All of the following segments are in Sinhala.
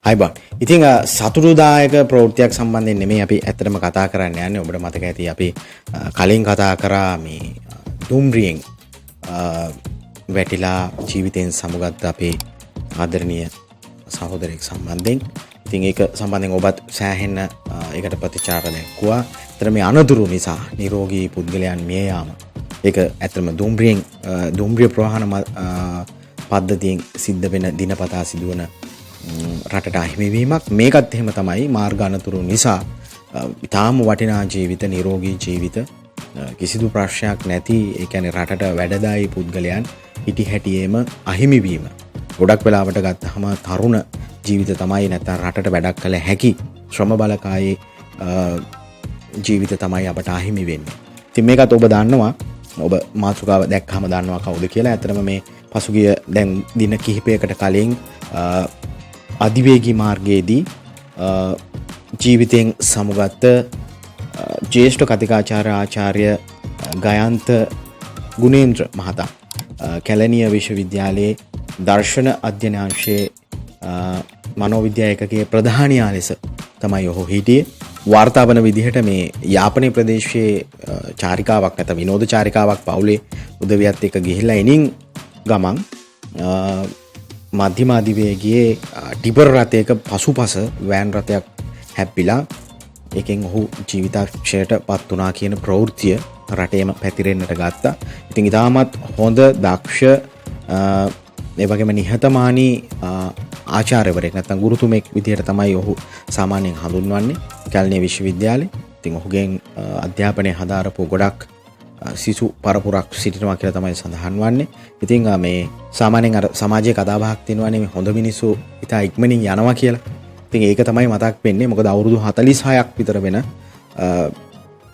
අයිබන්. ඉතින් සතුටුදායක ප්‍රවෘත්තියක් සම්බන්ධයෙන් නෙමෙයි අපි ඇත්තටම කතා කරන්න යන්නේ. ඔබට මතක ඇති අපි කලින් කතා කරා මේ දුම්රියෙන් වැටිලා ජීවිතයෙන් සමුගත් අපේ ආදරණීය සහෝදරයෙක් සම්බන්ධයෙන්. ඉතින් ඒක සම්බන්ධයෙන් ඔබත් සෑහෙන ඒකට ප්‍රතිචාර දැක්වුවා. ඇත්තට මේ අනතුරු නිසා නිරෝගී පුද්ගලයන් මිය යාම ඒක ඇත්තටම දුම්රිය ප්‍රවාහන පද්ධතියෙන් සිද්ධ වෙන දිනපතා සිදුවන රටට අහිමිවීමක්. මේකත් එහෙම තමයි. මාර්ග අනතුරු නිසා ඉතාම වටිනා ජීවිත, නිරෝගී ජීවිත, කිසිදු ප්‍රශ්නයක් නැති, ඒ කියන්නේ රටට වැඩදායී පුද්ගලයන් හිටි හැටියේම අහිමිවීම. ගොඩක් වෙලාවට ගත්තහම තරුණ ජීවිත තමයි නැත්නම් රටට වැඩක් කළ හැකි ශ්‍රම බලකායේ ජීවිත තමයි අපට අහිමි වෙන්නේ. ඉතින් මේකත් ඔබ දන්නවා. ඔබ මාතෘකාව දැක්කම දන්නවා කවුද කියලා. ඇත්තටම මේ පසුගිය දැන් දින කිහිපයකට කලින් අධිවේගී මාර්ගයේදී ජීවිතයෙන් සමුගත් ජ්‍යෙෂ්ඨ කතිකාචාර්ය ආචාර්ය ගයන්ත ගුණේන්ද්‍ර මහතා කැලණිය විශ්වවිද්‍යාලයේ දර්ශන අධ්‍යනාංශයේ මනෝවිද්‍යා ඒකකයේ ප්‍රධානියා ලෙස තමයි ඔහු හිටියේ. වාර්තා වන විදිහට මේ යාපනයේ ප්‍රදේශයේ චාරිකාවක් නැත්නම් විනෝද චාරිකාවක් පවුලේ උදවියත් එක්ක ගිහිල්ලා එනින් ගමන් මධ්‍යම අධිවේගයේ ටිපර් රථයක පසුපස වෑන් රථයක් හැප්පිලා ඒකෙන් ඔහු ජීවිතාක්ෂයට පත් වුණා කියන ප්‍රවෘත්තිය රටේම පැතිරෙන්නට ගත්තා. ඉතින් ඉතාමත් හොඳ, දක්ෂ, ඒ වගේම නිහතමානී ආචාර්යවරයෙක් නැත්නම් ගුරුතුමෙක් විදිහට තමයි ඔහු සාමාන්‍යයෙන් හඳුන්වන්නේ කැලණිය විශ්වවිද්‍යාලේ. ඉතින් ඔහුගෙන් අධ්‍යාපනය හදාරපු ගොඩක් සිසු පරපුරක් සිටිනවා කියලා තමයි සඳහන් වන්නේ. ඉතින් මේ සාමාන්‍යයෙන් අර සමාජයේ කතාබහක් තියෙනවානේ මේ හොඳ මිනිස්සු ඉතා ඉක්මනින් යනවා කියලා. ඉතින් ඒක තමයි මතක් වෙන්නේ. මොකද අවුරුදු 46ක් විතර වෙන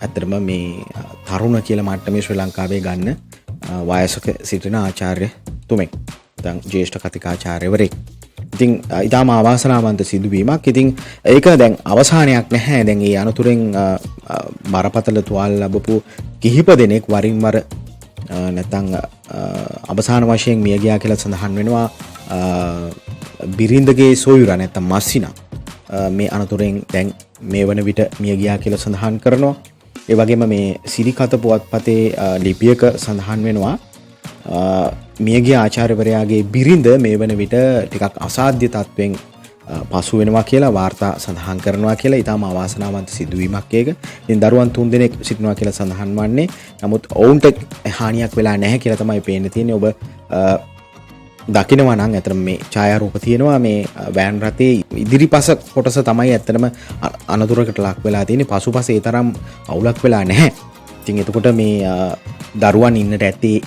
ඇත්තටම මේ තරුණ කියලා මට්ටමේ ශ්‍රී ලංකාවේ ගන්න වයසක සිටින ආචාර්යතුමෙක්. දැන් ජ්‍යෙෂ්ඨ කතිකාචාර්යවරයෙක්. ඉතින් ඊටාම අවාසනාවන්ත සිදුවීමක්. ඉතින් ඒක දැන් අවසානයක් නැහැ. දැන් මේ අනතුරෙන් මරපතල තුවාල ලැබපු කිහිප දෙනෙක් වරින් වර නැත්නම් අවසාන වශයෙන් මිය ගියා කියලා සඳහන් වෙනවා. බිරිඳගේ සොයුරා නැත්නම් මස්සිනා මේ අනතුරෙන් දැන් මේ වන විට මිය ගියා කියලා සඳහන් කරනවා. ඒ වගේම මේ සිරිකත පුවත්පතේ ලිපියක සඳහන් වෙනවා මියගිය ආචාර්යවරයාගේ බිරිඳ මේ වන විට ටිකක් අසාධ්‍ය තත්වෙන් පසු වෙනවා කියලා වාර්තා සඳහන් කරනවා කියලා. ඊටම අවාසනාවන්ත සිදුවීමක් ඒක. ඉතින් දරුවන් 3 දෙනෙක් සිටිනවා කියලා සඳහන් වන්නේ. නමුත් ඔවුන්ට හානියක් වෙලා නැහැ කියලා තමයි පේන්න තියෙන්නේ. ඔබ දකිනවා නම් ඇත්තටම මේ ඡායාරූප තියෙනවා මේ වෑන් රථයේ ඉදිරිපස කොටස තමයි ඇත්තටම අනතුරකට ලක් වෙලා තියෙන්නේ. පසුපස ඒ තරම් අවුලක් වෙලා නැහැ. ඉතින් එතකොට මේ දරුවන් ඉන්නට ඇත්තේ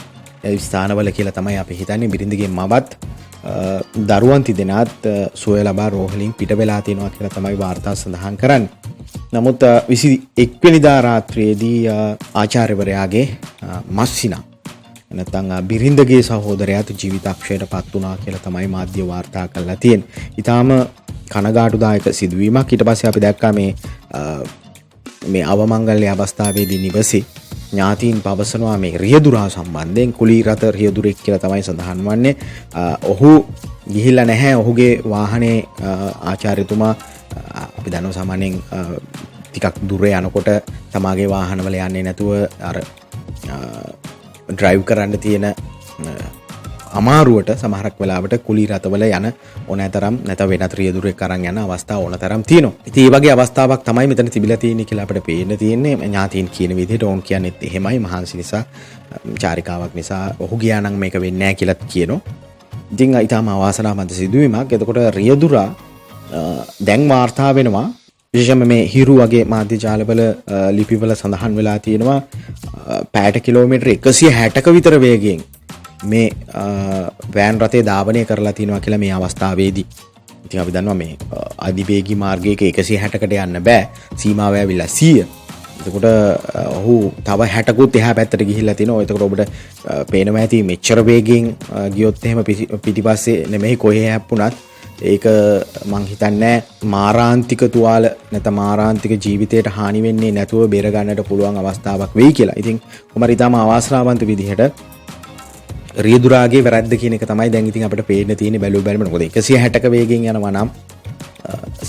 ස්ථානවල කියලා තමයි අපි හිතන්නේ. බිරිඳගේ මවත් දරුවන් තිදෙනාත් සුවය ලබා රෝහලින් පිට වෙලා තියෙනවා කියලා තමයි වාර්තා සඳහන් කරන්නේ. නමුත් 21 වෙනිදා රාත්‍රියේදී ආචාර්යවරයාගේ මස්සිනා නැත්නම් බිරිඳගේ සහෝදරයාට ජීවිතාක්ෂයට පත් වුණා කියලා තමයි මාධ්‍ය වාර්තා කරලා තියෙන්නේ. ඊටාම කනගාටුදායක සිදුවීමක්. ඊට පස්සේ අපි දැක්කා මේ අවමංගල්‍ය අවස්ථාවේදී නිවසේ ඥාතීන් පවසනවා මේ රියදුරා සම්බන්ධයෙන්. කුලී රත රියදුරෙක් කියලා තමයි සඳහන් වන්නේ. ඔහු ගිහිල්ලා නැහැ. ඔහුගේ වාහනේ ආචාර්යතුමා අපි දන්නවා සාමාන්‍යයෙන් ටිකක් දුර යනකොට තමාගේ වාහනවල යන්නේ නැතුව අර ඩ්‍රයිව් කරන්න තියෙන අමාරුවට සමහරක් වෙලාවට කුලී රතවල යන ඕනෑතරම් නැත්නම් වෙනත් රියදුරෙක් අරන් යන අවස්ථා ඕනතරම් තියෙනවා. ඉතින් මේ වගේ අවස්ථාවක් තමයි මෙතන තිබිලා තියෙන්නේ කියලා අපිට පේන්න තියෙන්නේ. ඥාතීන් කියන විදිහට ඕන් කියන්නේත් එහෙමයි. මහන්සි නිසා, චාරිකාවක් නිසා ඔහු ගියා නම් මේක වෙන්නේ නැහැ කියලා කියනවා. ඉතින් ඊටම අවාසනාවන්ත සිදුවීමක්. එතකොට රියදුරා දැන් වාර්තා වෙනවා විශේෂයෙන්ම මේ හිරු වගේ මාධ්‍ය ජාලවල ලිපිවල සඳහන් වෙලා තියෙනවා පැයට කිලෝමීටර් 160ක විතර වේගයෙන් මේ වෑන් රථය ධාවනය කරලා තියෙනවා කියලා මේ අවස්ථාවේදී. ඉතින් අපි දන්නවා මේ අධිවේගී මාර්ගයක 160කට යන්න බෑ. සීමාව ඇවිල්ලා 100. එතකොට ඔහු තව 60කුත් එහා පැත්තට ගිහිල්ලා තිනවා. එතකොට ඔබට පේනවා ඇති මෙච්චර වේගයෙන් ගියොත් එහෙම පිටිපස්සේ නෙමෙයි කොහේ හැප්පුණත් ඒක මං හිතන්නේ මාරාන්තික තුවාල නැත්නම් මාරාන්තික ජීවිතයට හානි වෙන්නේ නැතුව බේර ගන්නට පුළුවන් අවස්ථාවක් වෙයි කියලා. ඉතින් කොහමද ඊටම අවාසනාවන්ත විදිහට රියදුරාගේ වැරද්ද කියන එක තමයි දැන් ඉතින් අපිට පේන්න තියෙන්නේ බැලුව බැලම. මොකද 160ක වේගයෙන් යනවා නම්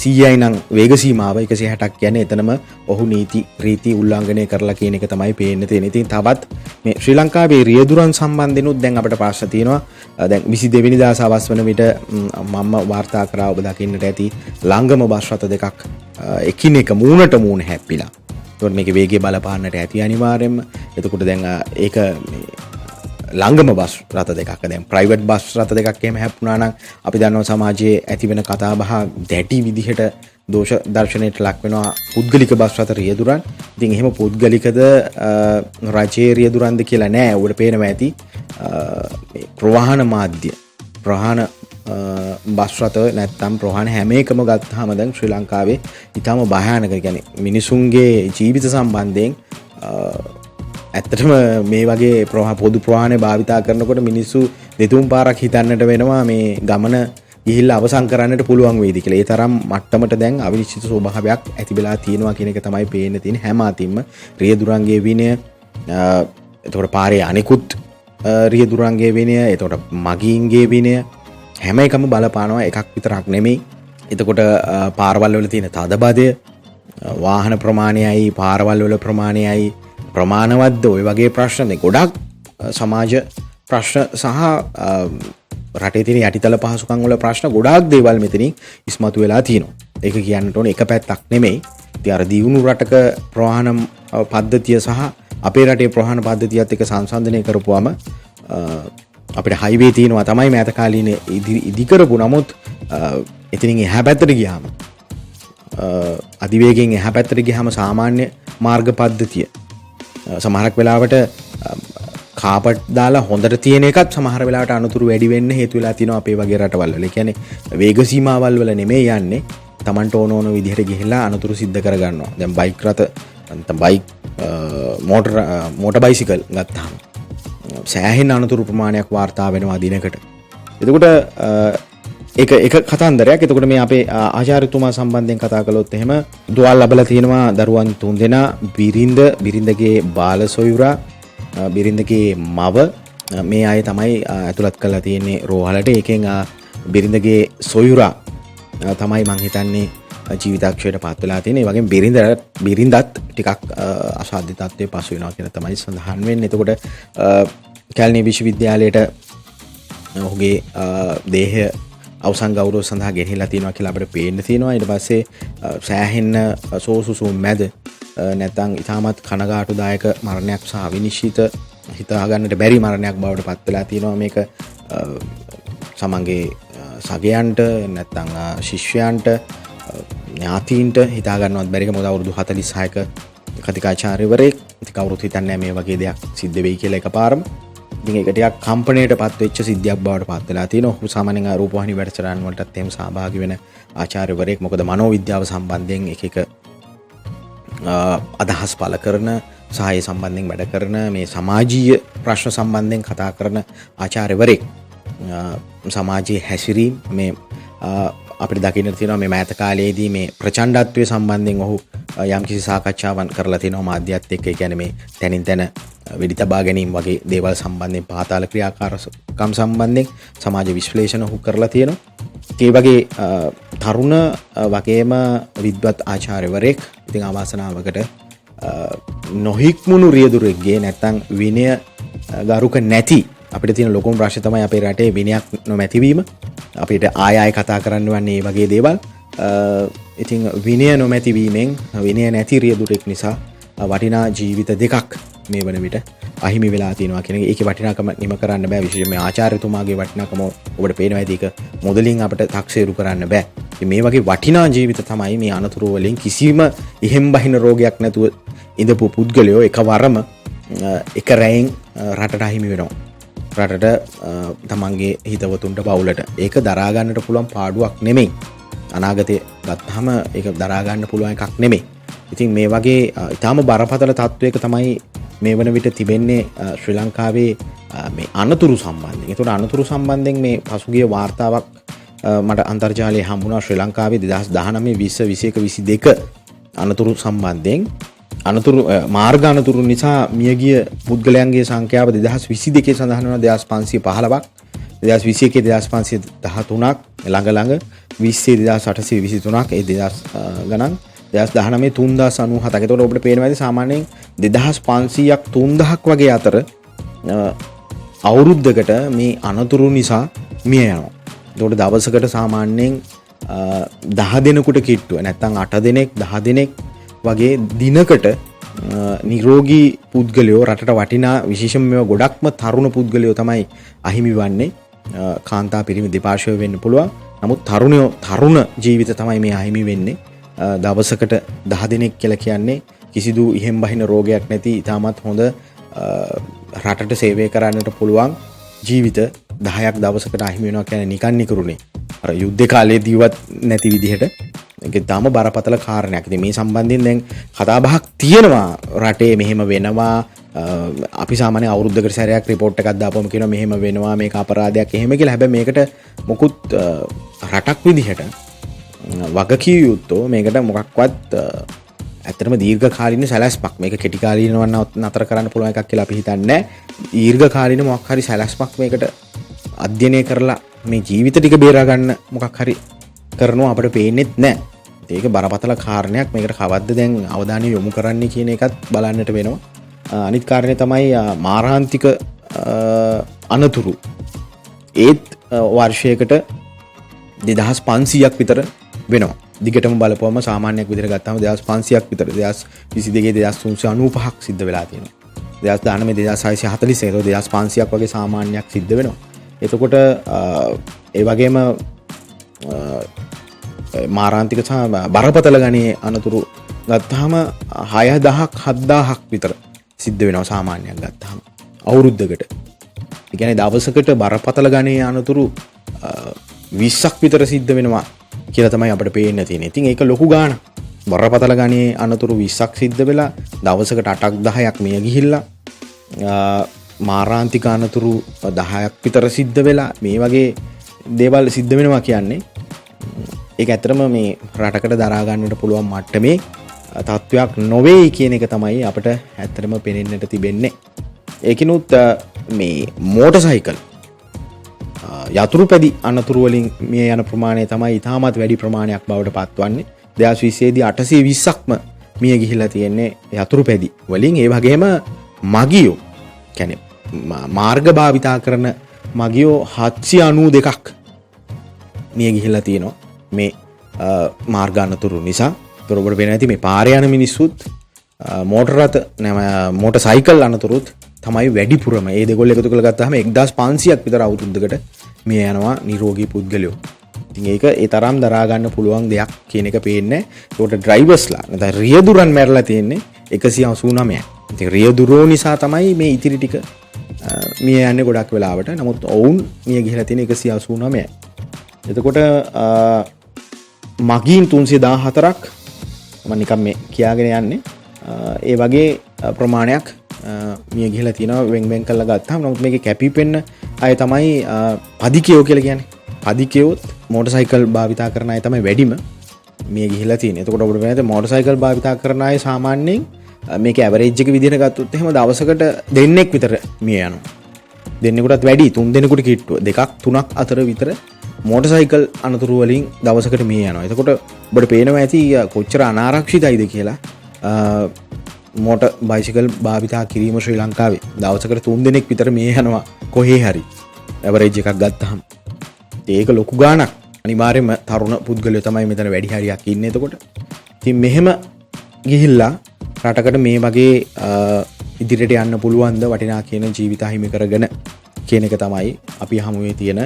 100යි නම් වේග සීමාව 160ක් කියන්නේ එතනම ඔහු නීති රීති උල්ලංඝනය කරලා කියන එක තමයි පේන්න තියෙන්නේ. ඉතින් තවත් මේ ශ්‍රී ලංකාවේ රියදුරන් සම්බන්ධෙනුත් දැන් අපිට ප්‍රශ්න තියෙනවා. දැන් 22 වෙනිදා සවස් වන විට මම වාර්තා කරා ඔබ දකින්නට ඇති ළංගම බස් රථ දෙකක් එකිනෙක මූණට මූණ හැප්පිලා. ඒකට මේකේ වේගය බලපාන්නට ඇති අනිවාර්යයෙන්ම. එතකොට දැන් ඒක ළංගම බස් රථ දෙකක් දැන් ප්‍රයිවට් බස් රථ දෙකක් එහෙම හැප්පුණා නම් අපි දන්නවා සමාජයේ ඇතිවෙන කතාබහ දැටි විදිහට දෝෂ දර්ශනයට ලක් වෙනවා පුද්ගලික බස් රථ රියදුරන්. ඉතින් එහෙම පුද්ගලිකද රජයේ රියදුරන්ද කියලා නෑ. උඩ පේනවා ඇති මේ ප්‍රවාහන මාධ්‍ය ප්‍රවාහන බස් රථ නැත්තම් ප්‍රවාහන හැම එකම ගත්තාම දැන් ශ්‍රී ලංකාවේ ඊටම භයානක කියන්නේ මිනිසුන්ගේ ජීවිත සම්බන්ධයෙන් ඇත්තටම මේ වගේ පොදු ප්‍රවාහනය භාවිතා කරනකොට මිනිස්සු දෙතුන් පාරක් හිතන්නට වෙනවා මේ ගමන ගිහිල්ලා අවසන් කරන්නට පුළුවන් වේද කියලා. ඒ තරම් මට්ටමට දැන් අවිනිශ්චිත ස්වභාවයක් ඇති වෙලා තියෙනවා කියන එක තමයි පේන්න තියෙන්නේ හැම අතින්ම. රියදුරන්ගේ විනය, එතකොට පාරේ අනිකුත් රියදුරන්ගේ විනය, එතකොට මගීන්ගේ විනය හැම එකම බලපානවා, එකක් විතරක් නෙමෙයි. එතකොට පාරවල් වල තියෙන තදබදය, වාහන ප්‍රමාණයයි පාරවල් වල ප්‍රමාණයයි ප්‍රමාණවත්ද ඔය වගේ ප්‍රශ්න ගොඩක් සමාජ ප්‍රශ්න සහ රටේ තියෙන යටිතල පහසුකම් වල ප්‍රශ්න ගොඩාක් දේවල් මෙතනින් ඉස්මතු වෙලා තියෙනවා. ඒක කියන්නට ඕනේ එක පැත්තක් නෙමෙයි. ඉතින් අර දියුණු රටක ප්‍රවාහන පද්ධතිය සහ අපේ රටේ ප්‍රවාහන පද්ධතියත් එක්ක සංසන්දනය කරපුවම අපිට හයිවේ තියෙනවා තමයි මෑත කාලීන ඉදි කරපු. නමුත් එතනින් එහා පැත්තට ගියාම අධිවේගයෙන් එහා පැත්තට ගියාම සාමාන්‍ය මාර්ග පද්ධතිය සමහරක් වෙලාවට කාපට් දාලා හොඳට තියෙන එකත් සමහර වෙලාවට අනුතුරු වැඩි වෙන්න හේතු වෙලා තියෙනවා අපේ වගේ රටවල් වල. ඒ කියන්නේ වේග සීමාවල් වල නෙමෙයි යන්නේ. Tamanට ඕන විදිහට ගිහිල්ලා අනුතුරු සිද්ධ කරගන්නවා. දැන් බයික් රථ නැත්නම් බයික් මෝටර් බයිසිකල් ගත්තාම සෑහෙන අනුතුරු ප්‍රමාණයක් වාර්තා වෙනවා දිනකට. එතකොට එක කතන්දරයක්. එතකොට මේ අපේ ආචාර්යතුමා සම්බන්ධයෙන් කතා කළොත් එහෙම දුවල් ලැබලා තියෙනවා දරුවන් 3 දෙනා, බිරිඳගේ බාල සොයුරා, බිරිඳගේ මව, මේ අය තමයි ඇතුළත් කරලා තියෙන්නේ රෝහලට. ඒකෙන් බිරිඳගේ සොයුරා තමයි මං හිතන්නේ ජීවිතක්ෂයට පත් වෙලා තියෙන්නේ. ඒ වගේම බිරිඳත් ටිකක් අසාධ්‍ය තත්ත්වයේ පසු වෙනවා කියලා තමයි සඳහන් වෙන්නේ. එතකොට කැලණි විශ්වවිද්‍යාලයට ඔහුගේ දේහය අවසන් ගෞරව සඳහා ගෙනහිලා තියෙනවා කියලා අපිට පේන්න තියෙනවා. ඊට පස්සේ සෑහෙන්න සෝසුසුම් මැද නැත්නම් ඉතාමත් කනගාටුදායක මරණයක් සහ අවිනිශ්චිත හිතා ගන්නට බැරි මරණයක් බවට පත් වෙලා තියෙනවා. මේක සමන්ගේ සගයන්ට නැත්නම් ශිෂ්‍යයන්ට ඥාතීන්ට හිතා ගන්නවත් බැරික. මොකද අවුරුදු 46ක කතිකාචාර්යවරයෙක්. ඉතින් කවුරුත් හිතන්නේ මේ වගේ දෙයක් සිද්ධ වෙයි කියලා එකපාරම. ඉතින් ඒක ටිකක් කම්පණයට පත් වෙච්ච සිද්ධියක් බවට පත් වෙලා තියෙනවා. ඔහු සාමාන්‍යයෙන් රූපවාහිනී වැඩසටහන් වලටත් එහෙම සහභාගී වෙන ආචාර්යවරයෙක්. මොකද මනෝවිද්‍යාව සම්බන්ධයෙන් එක අදහස් පළ කරන සහ ඒ සම්බන්ධයෙන් වැඩ කරන මේ සමාජීය ප්‍රශ්න සම්බන්ධයෙන් කතා කරන ආචාර්යවරයෙක්. සමාජයේ හැසිරීම මේ අපිට දකින්න තියෙනවා මේ මෑත කාලයේදී මේ ප්‍රචණ්ඩත්වයේ සම්බන්ධයෙන් ඔහු යම්කිසි සාකච්ඡාවන් කරලා තිනවා මාධ්‍යයත් එක්ක. ඒ කියන්නේ මේ තැනින් තැන වෙඩි තබා ගැනීම වගේ දේවල් සම්බන්ධයෙන් පාතාල ක්‍රියාකාරකම් සම්බන්ධයෙන් සමාජ විශ්ලේෂණ ඔහු කරලා තියෙනවා. ඒ වගේ තරුණ වගේම විද්වත් ආචාර්යවරයෙක්. ඉතින් අවාසනාවකට නොහික්මුණු රියදුරෙක්ගේ නැත්තම් විනය ගරුක නැති අපිට තියෙන ලොකුම ප්‍රශ්නේ තමයි අපේ රටේ විනයක් නොමැතිවීම. අපිට ආය කතා කරන්න වන්නේ මේ වගේ දේවල්. ඉතින් විනය නොමැතිවීමෙන් විනය නැති රියදුරෙක් නිසා වටිනා ජීවිත දෙකක් මේ වන විට අහිමි වෙලා තියෙනවා කියන එක. ඒකේ වටිනාකම නිම කරන්න බෑ. විශේෂයෙන් මේ ආචාර්යතුමාගේ වටිනාකම ඔබට පේනවා ඇති. ඒක මොදලින් අපිට තක්සේරු කරන්න බෑ. ඉතින් මේ වගේ වටිනා ජීවිත තමයි මේ අනතුරු වලින් කිසිම ඉහෙම් බහින රෝගයක් නැතුව ඉඳපු පුද්ගලයෝ එකවරම එක රැයෙන් රටට අහිමි වෙනවා. රටට තමන්ගේ හිතවතුන්ට පවුලට. ඒක දරා ගන්නට පුළුවන් පාඩුවක් නෙමෙයි. අනාගතේ ගත්තාම ඒක දරා ගන්න පුළුවන් එකක් නෙමෙයි. ඉතින් මේ වගේ ඊටාම බරපතල තත්වයක තමයි මේ වන විට තිබෙන්නේ ශ්‍රී ලංකාවේ මේ අනතුරු සම්බන්ධයෙන්. ඒතකොට අනතුරු සම්බන්ධයෙන් මේ පසුගිය වාර්තාවක් මට අන්තර්ජාලයේ හම්බුණා ශ්‍රී ලංකාවේ 2019 20 21 22 අනතුරු සම්බන්ධයෙන්. මාර්ග අනතුරු නිසා මියගිය පුද්ගලයන්ගේ සංඛ්‍යාව 2022 සඳහන් වන 2515ක්. 2021 2513ක් ළඟ 20 2823ක් ඒ 2000 ගණන් 2019 3097ක්. එතකොට ඔබට පේනවා ඇති සාමාන්‍යයෙන් 2500ක් 3000ක් වගේ අතර අවුරුද්දකට මේ අනතුරු නිසා මිය යනවා. එතකොට දවසකට සාමාන්‍යයෙන් 10 දෙනෙකුට කිට්ටුව නැත්නම් 8 දෙනෙක් 10 දෙනෙක් වගේ දිනකට නිරෝගී පුද්ගලයෝ රටට වටිනා විශේෂයෙන්ම මේවා ගොඩක්ම තරුණ පුද්ගලයෝ තමයි අහිමි වන්නේ. කාන්තා පිරිමි දෙපාර්ශ්වය වෙන්න පුළුවන්. නමුත් තරුණ ජීවිත තමයි මේ අහිමි වෙන්නේ. දවසකට 10 දෙනෙක් කියලා කියන්නේ කිසිදු ඉහෙන් බහින රෝගයක් නැති ඉතාමත් හොඳ රටට සේවය කරන්නට පුළුවන් ජීවිත 10ක් දවසකට අහිමි වෙනවා කියන්නේ නිකන් නිකරුනේ. අර යුද්ධ කාලේදීවත් නැති විදිහට ඒක තාම බරපතල කාරණයක්. ඉතින් මේ සම්බන්ධයෙන් දැන් කතා බහක් තියෙනවා රටේ මෙහෙම වෙනවා. අපි සාමාන්‍ය අවුරුද්දකට සැරයක් report එකක් දාපුවම කියනවා මෙහෙම වෙනවා මේක අපරාධයක් එහෙම කියලා. හැබැයි මේකට මොකුත් රටක් විදිහට වගකිය යුත්තෝ මේකට මොකක්වත් ඇත්තටම දීර්ඝකාලීන සැලැස්මක් මේක කෙටි කාලීනව නතර කරන්න පුළුවන් එකක් කියලා අපි හිතන්නේ නැහැ. දීර්ඝකාලීන මොකක් හරි සැලැස්මක් මේකට අධ්‍යයනය කරලා මේ ජීවිත ටික බේරා ගන්න මොකක් හරි කරනවා අපිට පේන්නේත් නැහැ. ඒක බරපතල කාරණයක්. මේකට කවද්ද දැන් අවධානය යොමු කරන්නේ කියන එකත් බලන්නට වෙනවා. අනිත් කාරණේ තමයි මාරාන්තික අනතුරු. ඒත් වර්ෂයකට 2500ක් විතර වෙනවා. දිගටම බලපුවම සාමාන්‍යයක් විදිහට ගත්තාම 2500ක් විතර 2022 2395ක් සිද්ධ වෙලා තියෙනවා. 2019 2640 2500ක් වගේ සාමාන්‍යයක් සිද්ධ වෙනවා. එතකොට ඒ වගේම මාරාන්තික සහ බරපතල ගණයේ අනතුරු ගත්තාම 6000ක් 7000ක් විතර සිද්ධ වෙනවා සාමාන්‍යයක් ගත්තාම අවුරුද්දකට. ඒ කියන්නේ දවසකට බරපතල ගණයේ අනතුරු 20ක් විතර සිද්ධ වෙනවා කියලා තමයි අපිට පේන්න තියෙන්නේ. ඉතින් ඒක ලොකු ගාණක්. බරපතල ගණයේ අනතුරු 20ක් සිද්ධ වෙලා දවසකට 8ක් 10ක් මිය ගිහිල්ලා මාරාන්තික අනතුරු 10ක් විතර සිද්ධ වෙලා මේ වගේ දේවල් සිද්ධ වෙනවා කියන්නේ ඒක ඇත්තටම මේ රටකට දරා ගන්නට පුළුවන් මට්ටමේ තත්වයක් නොවේ කියන එක තමයි අපිට ඇත්තටම පේනෙන්නට තිබෙන්නේ. ඒකිනුත් මේ මෝටර් සයිකල් යතුරුපැදි අනතුරු වලින් මිය යන ප්‍රමාණය තමයි ඉතාමත් වැඩි ප්‍රමාණයක් බවට පත්වන්නේ. 2020 දී 820ක්ම මිය ගිහිලා තියෙන්නේ යතුරුපැදි වලින්. ඒ වගේම මගියෝ කියන්නේ මාර්ග භාවිතා කරන මගියෝ 792ක් මිය ගිහිලා තියෙනවා මේ මාර්ග අනතුරු නිසා. ඔබට වෙන ඇති මේ පාරේ යන මිනිස්සුත් මෝටර් සයිකල් අනතුරුත් තමයි වැඩිපුරම. ඒ දෙකොල්ල එකතු කරලා ගත්තාම 1500ක් විතර අවුරුද්දකට මිය යනවා නිරෝගී පුද්ගලයෝ. ඉතින් ඒක ඒ තරම් දරා ගන්න පුළුවන් දෙයක් කියන එක පේන්නේ. ඒකට ඩ්‍රයිවර්ස්ලා නැත්නම් රියදුරන් මැරලා තියෙන්නේ 189ක්. ඉතින් රියදුරෝ නිසා තමයි මේ ඉතිරි ටික මිය යන්නේ ගොඩක් වෙලාවට. නමුත් ඔවුන් මිය ගිහිලා තියෙන 189යි. එතකොට මගීන් 314ක් මම නිකන් මේ කියාගෙන යන්නේ ඒ වගේ ප්‍රමාණයක් මිය ගිහිලා තියෙනවා වෙන් කරලා ගත්තාම. නමුත් මේකේ කැපිපෙන්න අය තමයි පදිකයෝ කියලා කියන්නේ. පදිකයෝත් මෝටර් සයිකල් භාවිතා කරන අය තමයි වැඩිම මිය ගිහිලා තියෙන්නේ. එතකොට ඔබට වෙනද මෝටර් සයිකල් භාවිතා කරන අය සාමාන්‍යයෙන් මේක ඇවරේජ් එක විදිහට ගත්තොත් එහෙම දවසකට දෙන්නෙක් විතර මිය යනවා. දෙන්නෙකුටත් වැඩි 3 දෙනෙකුට කිට්ටුව 2ක් 3ක් අතර විතර මෝටර් සයිකල් අනතුරු වලින් දවසකට මිය යනවා. එතකොට ඔබට පේනවා ඇති කොච්චර අනාරක්ෂිතයිද කියලා. මෝටර් බයිසිකල් භාවිතා කිරීම ශ්‍රී ලංකාවේ දවසකට 3 දෙනෙක් විතර මිය යනවා කොහේ හරි ඇවරේජ් එකක් ගත්තාම. ඒක ලොකු ගාණක්. අනිවාර්යයෙන්ම තරුණ පුද්ගලයෝ තමයි මෙතන වැඩි හරියක් ඉන්නේ. එතකොට ඉතින් මෙහෙම ගිහිල්ලා රටකට මේ වගේ ඉදිරියට යන්න පුළුවන්ද වටිනා කියන ජීවිත හිමි කරගෙන කියන එක තමයි අපි හමුවේ තියෙන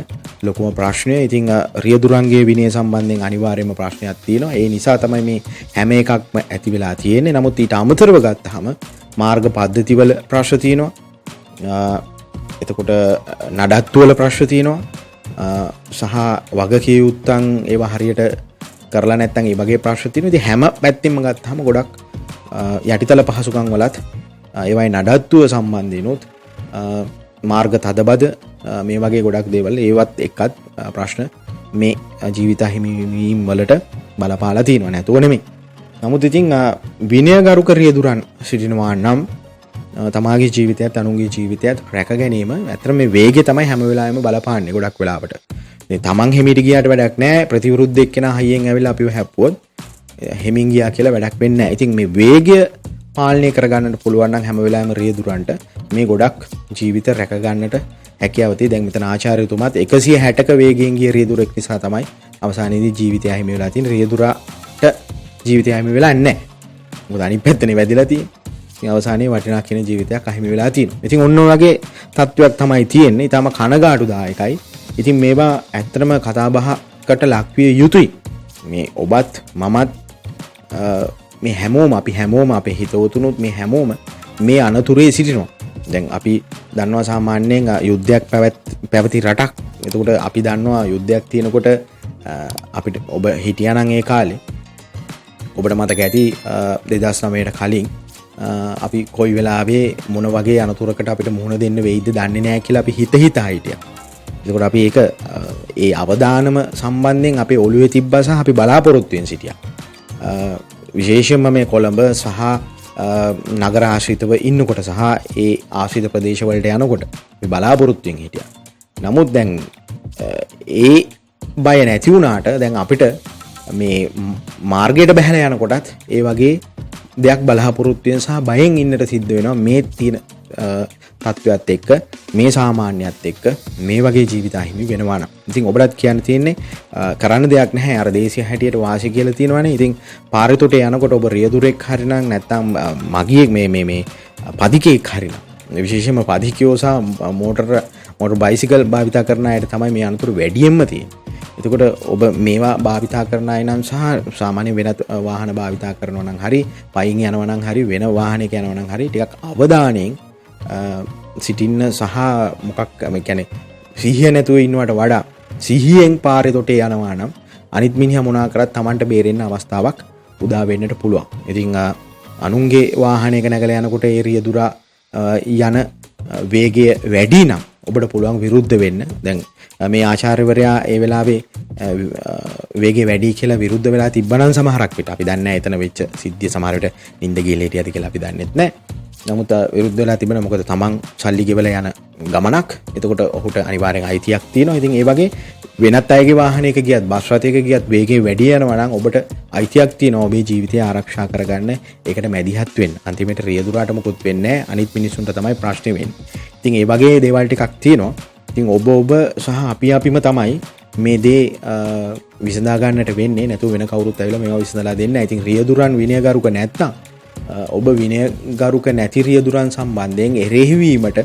ලොකුම ප්‍රශ්නය. ඉතින් රියදුරන්ගේ විනය සම්බන්ධයෙන් අනිවාර්යයෙන්ම ප්‍රශ්නයක් තියෙනවා. ඒ නිසා තමයි මේ හැම එකක්ම ඇති වෙලා තියෙන්නේ. නමුත් ඊට අමතරව ගත්තාම මාර්ග පද්ධතිවල ප්‍රශ්න තියෙනවා. එතකොට නඩත්තු වල ප්‍රශ්න තියෙනවා. සහ වගකීම් යුත්තන් ඒවා හරියට කරලා නැත්නම් ඒ වගේ ප්‍රශ්න තියෙනවා. ඉතින් හැම පැත්තෙම ගත්තාම ගොඩක් යටිතල පහසුකම් වලත් ඒවයි නඩත්තුව සම්බන්ධිනුත් මාර්ග තදබද මේ වගේ ගොඩක් දේවල් ඒවත් එක්කත් ප්‍රශ්න මේ ජීවිත හිමිවීම් වලට බලපාලා තියෙනවා නැතුව නෙමෙයි. නමුත් ඉතින් විනයගරුක රියදුරන් සිටිනවා නම් තමාගේ ජීවිතයත් අනුන්ගේ ජීවිතයත් රැක ගැනීම ඇත්තට මේ වේගය තමයි හැම වෙලාවෙම බලපාන්නේ ගොඩක් වෙලාවට. ඉතින් තමන් හිමීට ගියාට වැඩක් නැහැ. ප්‍රතිවිරුද්ධ එක්කෙනා හයියෙන් ඇවිල්ලා අපිව හැප්පුවොත් හිමින් ගියා කියලා වැඩක් වෙන්නේ නැහැ. ඉතින් මේ වේගය පාලනය කරගන්නට පුළුවන් නම් හැම වෙලාවෙම රියදුරන්ට මේ ගොඩක් ජීවිත රැක ගන්නට හැකියාව තියෙයි. දැන් මෙතන ආචාර්යතුමාත් 160ක වේගයෙන් ගිය රියදුරෙක් නිසා තමයි අවසානයේදී ජීවිතය හිමි වෙලා තියෙන්නේ. රියදුරට ජීවිතය හිමි වෙලා නැහැ. මොකද අනිත් පැත්තනේ වැදිලා තියෙන්නේ. ඉතින් අවසානයේ වටිනා කියන ජීවිතයක් අහිමි වෙලා තියෙනවා. ඉතින් ඔන්න ඔය වගේ තත්ත්වයක් තමයි තියෙන්නේ. ඊටම කනගාටුදායකයි. ඉතින් මේවා ඇත්තටම කතා බහකට ලක්විය යුතුයි. මේ ඔබත් මමත් මේ හැමෝම අපි හැමෝම අපේ හිතවතුනුත් මේ හැමෝම මේ අනතුරේ සිටිනවා. දැන් අපි දන්නවා සාමාන්‍යයෙන් යුද්ධයක් පැවති රටක්. එතකොට අපි දන්නවා යුද්ධයක් තියෙනකොට අපිට ඔබ හිටියා නම් ඒ කාලේ ඔබට මතක ඇති 2009ට කලින් අපි කොයි වෙලාවේ මොන වගේ අනතුරකට අපිට මුහුණ දෙන්න වෙයිද දන්නේ නැහැ කියලා අපි හිතා හිටියා. එතකොට අපි ඒක ඒ අවදානම සම්බන්ධයෙන් අපේ ඔළුවේ තිබ්බා සහ අපි බලාපොරොත්තුෙන් සිටියා. විශේෂයෙන්ම මේ කොළඹ සහ නගර ආශ්‍රිතව ඉන්නකොට සහ ඒ ආශ්‍රිත ප්‍රදේශවලට යනකොට අපි බලාපොරොත්තුෙන් හිටියා. නමුත් දැන් ඒ බය නැති වුණාට දැන් අපිට මේ මාර්ගයට බැහැලා යනකොටත් ඒ වගේ දෙයක් බලාපොරොත්තුෙන් සහ බයෙන් ඉන්නට සිද්ධ වෙනවා මේ තියෙන තත්ත්වයක් එක්ක මේ සාමාන්‍යයත් එක්ක මේ වගේ ජීවිත අහිමි වෙනවා නම්. ඉතින් ඔබලත් කියන්න තියෙන්නේ කරන්න දෙයක් නැහැ. අර දේශීය හැටියට වාසි කියලා තියෙනවානේ. ඉතින් පාරේ තොට යනකොට ඔබ රියදුරෙක් හරිනම් නැත්නම් මගියෙක් මේ පදිකෙක් හරිනම් විශේෂයෙන්ම පදිකයෝ සහ මෝටර් බයිසිකල් භාවිතා කරන අයට තමයි මේ අනතුරු වැඩියෙන්ම තියෙන්නේ. එතකොට ඔබ මේවා භාවිතා කරන අය නම් සහ සාමාන්‍ය වෙනත් වාහන භාවිතා කරනවා නම් හරි පයින් යනවා නම් හරි වෙන වාහනයක යනවා නම් හරි ටිකක් අවධානයෙන් සිටින්න සහ මොකක් මේ කියන්නේ සිහිය නැතුව ඉන්නවට වඩා සිහියෙන් පාරේ තොටේ යනවා නම් අනිත් මිනිහා මොනා කරත් Tamanට බේරෙන්න අවස්ථාවක් උදා වෙන්නට පුළුවන්. ඉතින් අනුන්ගේ වාහනයක නැගලා යනකොට ඒ රියදුරා යන වේගය වැඩි නම් ඔබට පුළුවන් විරුද්ධ වෙන්න. දැන් මේ ආචාර්යවරයා ඒ වෙලාවේ වේගය වැඩි කියලා විරුද්ධ වෙලා තිබ්බනම් සමහරක් විට අපි දන්නේ නැහැ එතන වෙච්ච සිද්ධිය සමහර විට නිින්ද ගිහලා හිටියද කියලා අපි දන්නෙත් නැහැ. නමුත් විරුද්ධ වෙලා තිබෙනවා මොකද තමන් සල්ලි ගෙවලා යන ගමනක්. එතකොට ඔහුට අනිවාර්යෙන් අයිතියක් තියෙනවා. ඉතින් ඒ වගේ වෙනත් අයගේ වාහනයක ගියත් බස් රථයක ගියත් වේගය වැඩි යනවා නම් ඔබට අයිතියක් තියෙනවා ඔබේ ජීවිතය ආරක්ෂා කරගන්න. ඒකට මැදිහත් වෙන්න. අන්තිමට රියදුරාට මොකුත් වෙන්නේ නැහැ. අනිත් මිනිස්සුන්ට තමයි ප්‍රශ්නේ වෙන්නේ. ඉතින් ඒ වගේ දේවල් ටිකක් තියෙනවා. ඉතින් ඔබ සහ අපිම තමයි මේ දේ විසඳා ගන්නට වෙන්නේ. නැතුව වෙන කවුරුත් ඇවිල්ලා මේවා විසඳලා දෙන්නේ නැහැ. ඉතින් රියදුරන් විනයගරුක නැත්තම් ඔබ විනයගරුක නැති රියදුරන් සම්බන්ධයෙන් එරෙහිවීමට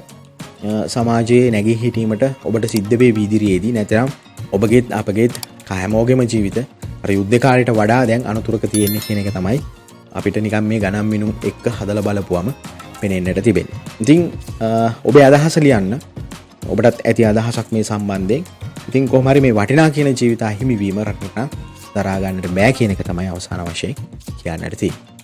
සමාජයේ නැගී හිටීමට ඔබට සිද්ධ වේ ඉදිරියේදී. නැත්නම් ඔබගේත් අපගේත් හැමෝගෙම ජීවිත අර යුද්ධ කාලයට වඩා දැන් අනතුරක තියෙන්නේ කියන එක තමයි අපිට නිකන් මේ ගණන් මිනුම් එක්ක හදලා බලපුවම පෙනෙන්නට තිබෙන්නේ. ඉතින් ඔබේ අදහස ලියන්න. ඔබටත් ඇති අදහසක් මේ සම්බන්ධයෙන්. ඉතින් කොහොම හරි මේ වටිනා කියන ජීවිත අහිමි වීම රටට දරා ගන්නට බෑ කියන එක තමයි අවසාන වශයෙන් කියන්නට තියෙන්නේ.